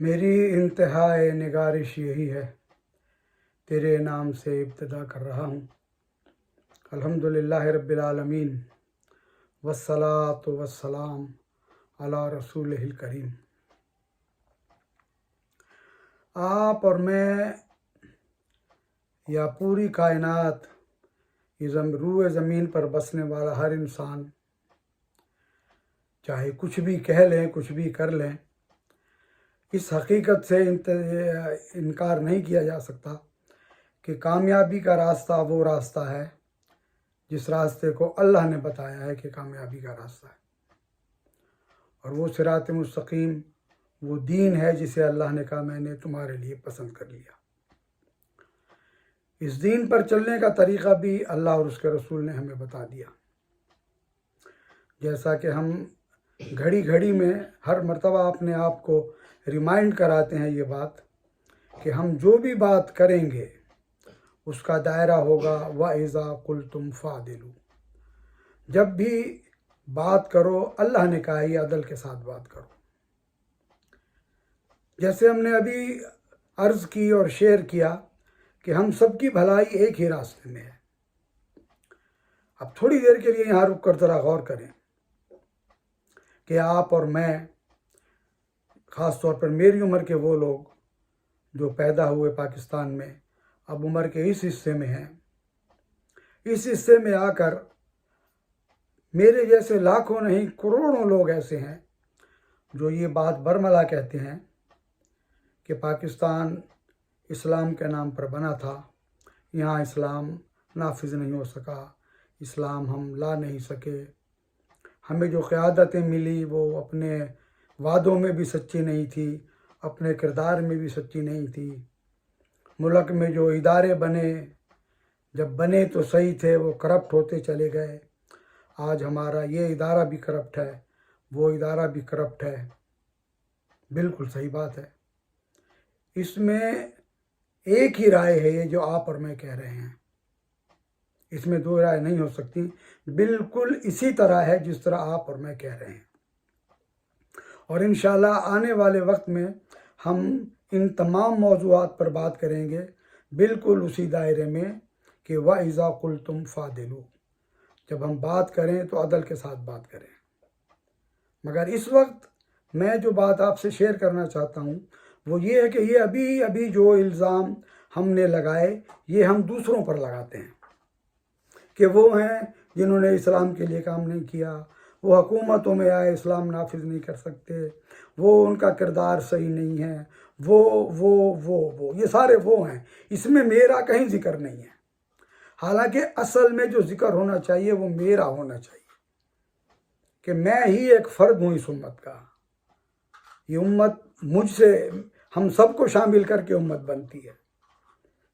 मेरी इंतहाए निगारिश यही है, तेरे नाम से इब्तिदा कर रहा हूँ। अल्हम्दुलिल्लाह रब्बिल आलमीन वस्सलातु वस्सलाम अला रसूलिहिल करीम। आप और मैं या पूरी कायनात, रूए ज़मीन पर बसने वाला हर इंसान, चाहे कुछ भी कह लें, कुछ भी कर लें, इस हकीकत से इनकार नहीं किया जा सकता कि कामयाबी का रास्ता वो रास्ता है जिस रास्ते को अल्लाह ने बताया है कि कामयाबी का रास्ता है, और वो सिरात मुस्तकीम वो दीन है जिसे अल्लाह ने कहा मैंने तुम्हारे लिए पसंद कर लिया। इस दीन पर चलने का तरीक़ा भी अल्लाह और उसके रसूल ने हमें बता दिया। जैसा कि हम घड़ी घड़ी में हर मर्तबा अपने आप को रिमाइंड कराते हैं ये बात कि हम जो भी बात करेंगे उसका दायरा होगा वइज़ा कुल्तुम फ़ादिलू। जब भी बात करो, अल्लाह ने कहा ये अदल के साथ बात करो। जैसे हमने अभी अर्ज़ की और शेयर किया कि हम सबकी भलाई एक ही रास्ते में है। अब थोड़ी देर के लिए यहाँ रुक कर ज़रा गौर करें कि आप और मैं, ख़ास तौर पर मेरी उम्र के वो लोग जो पैदा हुए पाकिस्तान में, अब उम्र के इस हिस्से में हैं, इस हिस्से में आकर मेरे जैसे लाखों नहीं करोड़ों लोग ऐसे हैं जो ये बात बरमला कहते हैं कि पाकिस्तान इस्लाम के नाम पर बना था, यहाँ इस्लाम नाफिज नहीं हो सका, इस्लाम हम ला नहीं सके, हमें जो क़यादतें मिली वो अपने वादों में भी सच्ची नहीं थी, अपने किरदार में भी सच्ची नहीं थी, मुल्क में जो इदारे बने, जब बने तो सही थे, वो करप्ट होते चले गए। आज हमारा ये इदारा भी करप्ट है, वो इदारा भी करप्ट है। बिल्कुल सही बात है। इसमें एक ही राय है, ये जो आप और मैं कह रहे हैं, इसमें दो राय नहीं हो सकती। बिल्कुल इसी तरह है जिस तरह आप और मैं कह रहे हैं, और इंशाअल्लाह आने वाले वक्त में हम इन तमाम मौज़ूआत पर बात करेंगे बिल्कुल उसी दायरे में कि वइज़ा कुल्तुम फ़ादिलू। जब हम बात करें तो अदल के साथ बात करें। मगर इस वक्त मैं जो बात आपसे शेयर करना चाहता हूँ वो ये है कि ये अभी अभी जो इल्ज़ाम हमने लगाए ये हम दूसरों पर लगाते हैं कि वो हैं जिन्होंने इस्लाम के लिए काम नहीं किया, वो हुकूमतों में आए इस्लाम नाफिज नहीं कर सकते, वो उनका किरदार सही नहीं है, वो ये सारे वो हैं। इसमें मेरा कहीं जिक्र नहीं है। हालांकि असल में जो जिक्र होना चाहिए वो मेरा होना चाहिए कि मैं ही एक फ़र्द हूँ इस उम्मत का। ये उम्मत मुझसे, हम सबको शामिल करके उम्मत बनती है।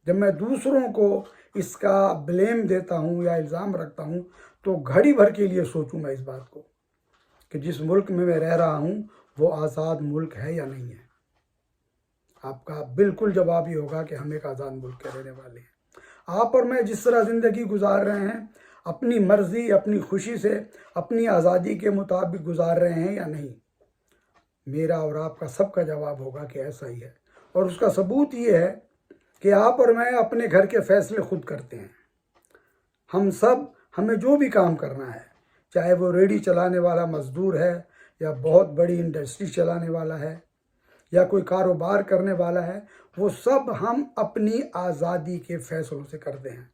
जब मैं दूसरों को इसका ब्लेम देता हूँ या इल्ज़ाम रखता हूँ तो घड़ी भर के लिए सोचूं मैं इस बात को कि जिस मुल्क में मैं रह रहा हूँ वो आज़ाद मुल्क है या नहीं है। आपका बिल्कुल जवाब ही होगा कि हम एक आज़ाद मुल्क के रहने वाले हैं। आप और मैं जिस तरह ज़िंदगी गुजार रहे हैं, अपनी मर्ज़ी, अपनी खुशी से, अपनी आज़ादी के मुताबिक गुजार रहे हैं या नहीं, मेरा और आपका सबका जवाब होगा कि ऐसा ही है। और उसका सबूत ये है कि आप और मैं अपने घर के फ़ैसले खुद करते हैं। हम सब, हमें जो भी काम करना है, चाहे वो रेडी चलाने वाला मज़दूर है या बहुत बड़ी इंडस्ट्री चलाने वाला है या कोई कारोबार करने वाला है, वो सब हम अपनी आज़ादी के फ़ैसलों से करते हैं।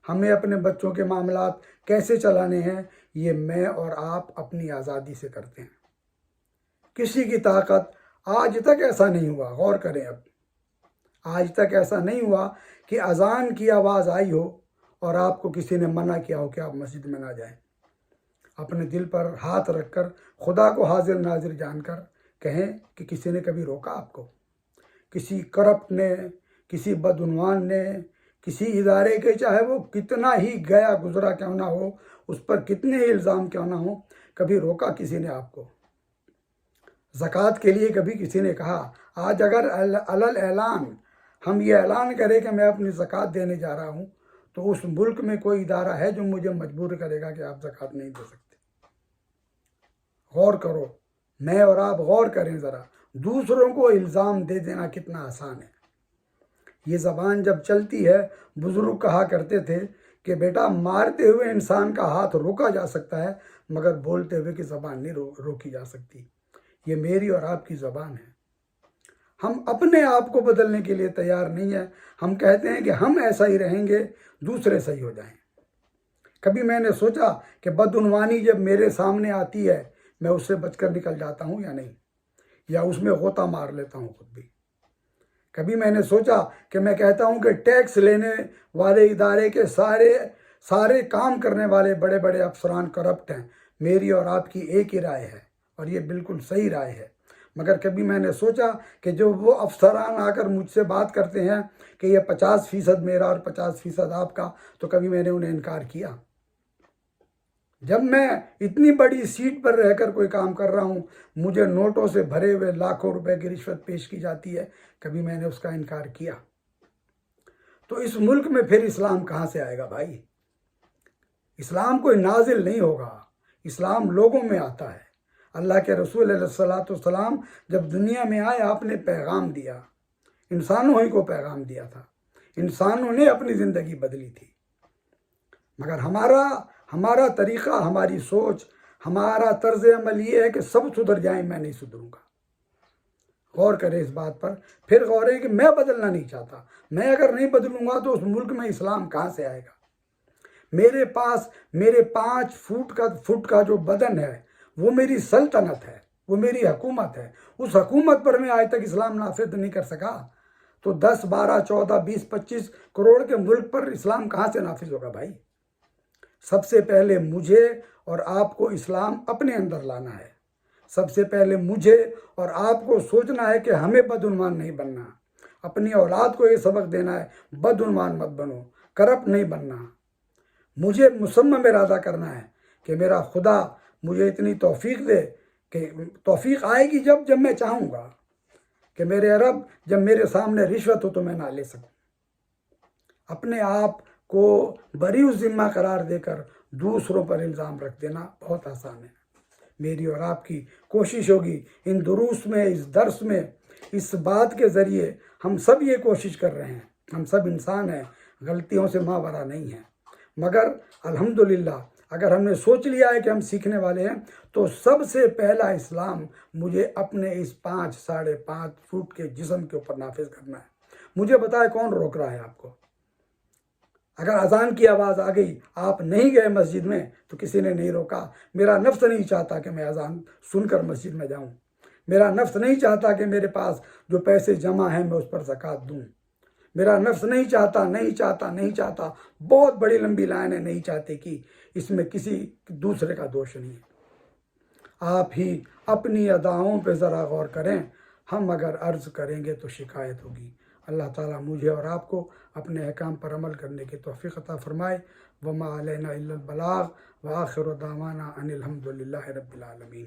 हमें अपने बच्चों के मामलात कैसे चलाने हैं ये मैं और आप अपनी आज़ादी से करते हैं। किसी की ताकत, आज तक ऐसा नहीं हुआ, गौर करें, अब आज तक ऐसा नहीं हुआ कि अज़ान की आवाज़ आई हो और आपको किसी ने मना किया हो कि आप मस्जिद में ना जाएं। अपने दिल पर हाथ रखकर खुदा को हाजिर नाजिर जानकर कहें कि किसी ने कभी रोका आपको? किसी करप्ट ने, किसी बदउनवान ने, किसी इदारे के, चाहे वो कितना ही गया गुजरा क्यों ना हो, उस पर कितने ही इल्ज़ाम क्यों ना हो, कभी रोका किसी ने आपको? ज़कात के लिए कभी किसी ने कहा आज अगर अलल ऐलान हम ये ऐलान करें कि मैं अपनी ज़कात देने जा रहा हूँ तो उस मुल्क में कोई इदारा है जो मुझे मजबूर करेगा कि आप ज़कात नहीं दे सकते? गौर करो, میں اور آپ غور کریں ذرا، دوسروں کو الزام دے دینا کتنا آسان ہے۔ یہ زبان جب چلتی ہے، بزرگ کہا کرتے تھے کہ بیٹا مارتے ہوئے انسان کا ہاتھ روکا جا سکتا ہے، مگر بولتے ہوئے کی زبان نہیں روکی جا سکتی۔ یہ میری اور آپ کی زبان ہے۔ ہم اپنے آپ کو بدلنے کے لیے تیار نہیں ہیں۔ ہم کہتے ہیں کہ ہم ایسا ہی رہیں گے، دوسرے صحیح ہو جائیں۔ کبھی میں نے سوچا کہ بدعنوانی جب میرے سامنے آتی ہے، میں اس سے بچ کر نکل جاتا ہوں یا نہیں، یا اس میں غوطہ مار لیتا ہوں خود بھی۔ کبھی میں نے سوچا کہ میں کہتا ہوں کہ ٹیکس لینے والے ادارے کے سارے کام کرنے والے بڑے بڑے افسران کرپٹ ہیں۔ میری اور آپ کی ایک ہی رائے ہے، اور یہ بالکل صحیح رائے ہے۔ مگر کبھی میں نے سوچا کہ جو وہ افسران آ کر مجھ سے بات کرتے ہیں کہ یہ 50% میرا اور 50% آپ کا، تو کبھی میں نے انہیں انکار کیا؟ جب میں اتنی بڑی سیٹ پر رہ کر کوئی کام کر رہا ہوں، مجھے نوٹوں سے بھرے ہوئے لاکھوں روپے کی رشوت پیش کی جاتی ہے، کبھی میں نے اس کا انکار کیا؟ تو اس ملک میں پھر اسلام کہاں سے آئے گا بھائی؟ اسلام کوئی نازل نہیں ہوگا، اسلام لوگوں میں آتا ہے۔ اللہ کے رسول علیہ السلام جب دنیا میں آئے، آپ نے پیغام دیا، انسانوں ہی کو پیغام دیا تھا، انسانوں نے اپنی زندگی بدلی تھی۔ مگر ہمارا طریقہ، ہماری سوچ، ہمارا طرز عمل یہ ہے کہ سب سدھر جائیں، میں نہیں سدھروں گا۔ غور کریں اس بات پر، پھر غور ہے کہ میں بدلنا نہیں چاہتا۔ میں اگر نہیں بدلوں گا تو اس ملک میں اسلام کہاں سے آئے گا؟ میرے پاس میرے 5 فٹ کا جو بدن ہے، وہ میری سلطنت ہے، وہ میری حکومت ہے۔ اس حکومت پر میں آج تک اسلام نافذ نہیں کر سکا، تو 10 12 14 20 25 کروڑ کے ملک پر اسلام کہاں سے نافذ ہوگا بھائی؟ سب سے پہلے مجھے اور آپ کو اسلام اپنے اندر لانا ہے۔ سب سے پہلے مجھے اور آپ کو سوچنا ہے کہ ہمیں بدعنوان نہیں بننا۔ اپنی اولاد کو یہ سبق دینا ہے، بدعنوان مت بنو، کرپٹ نہیں بننا۔ مجھے مصمم ارادہ کرنا ہے کہ میرا خدا مجھے اتنی توفیق دے کہ توفیق آئے گی جب میں چاہوں گا کہ میرے رب جب میرے سامنے رشوت ہو تو میں نہ لے سکوں۔ اپنے آپ کو بری ذمہ قرار دے کر دوسروں پر الزام رکھ دینا بہت آسان ہے۔ میری اور آپ کی کوشش ہوگی ان دروس میں، اس درس میں، اس بات کے ذریعے ہم سب یہ کوشش کر رہے ہیں، ہم سب انسان ہیں، غلطیوں سے ماورا نہیں ہیں، مگر الحمدللہ اگر ہم نے سوچ لیا ہے کہ ہم سیکھنے والے ہیں، تو سب سے پہلا اسلام مجھے اپنے اس 5 ساڑھے 5 فٹ کے جسم کے اوپر نافذ کرنا ہے۔ مجھے بتائے کون روک رہا ہے آپ کو؟ اگر اذان کی آواز آ گئی، آپ نہیں گئے مسجد میں، تو کسی نے نہیں روکا۔ میرا نفس نہیں چاہتا کہ میں اذان سن کر مسجد میں جاؤں۔ میرا نفس نہیں چاہتا کہ میرے پاس جو پیسے جمع ہیں میں اس پر زکوٰۃ دوں۔ میرا نفس نہیں چاہتا، بہت بڑی لمبی لائن ہے، نہیں چاہتے کہ اس میں کسی دوسرے کا دوش نہیں ہے۔ آپ ہی اپنی اداؤں پہ ذرا غور کریں، ہم اگر عرض کریں گے تو شکایت ہوگی۔ اللہ تعالیٰ مجھے اور آپ کو اپنے احکام پر عمل کرنے کی توفیق عطا فرمائے۔ وما علینا الا البلاغ وآخر دعوانا ان الحمد للہ رب العالمین۔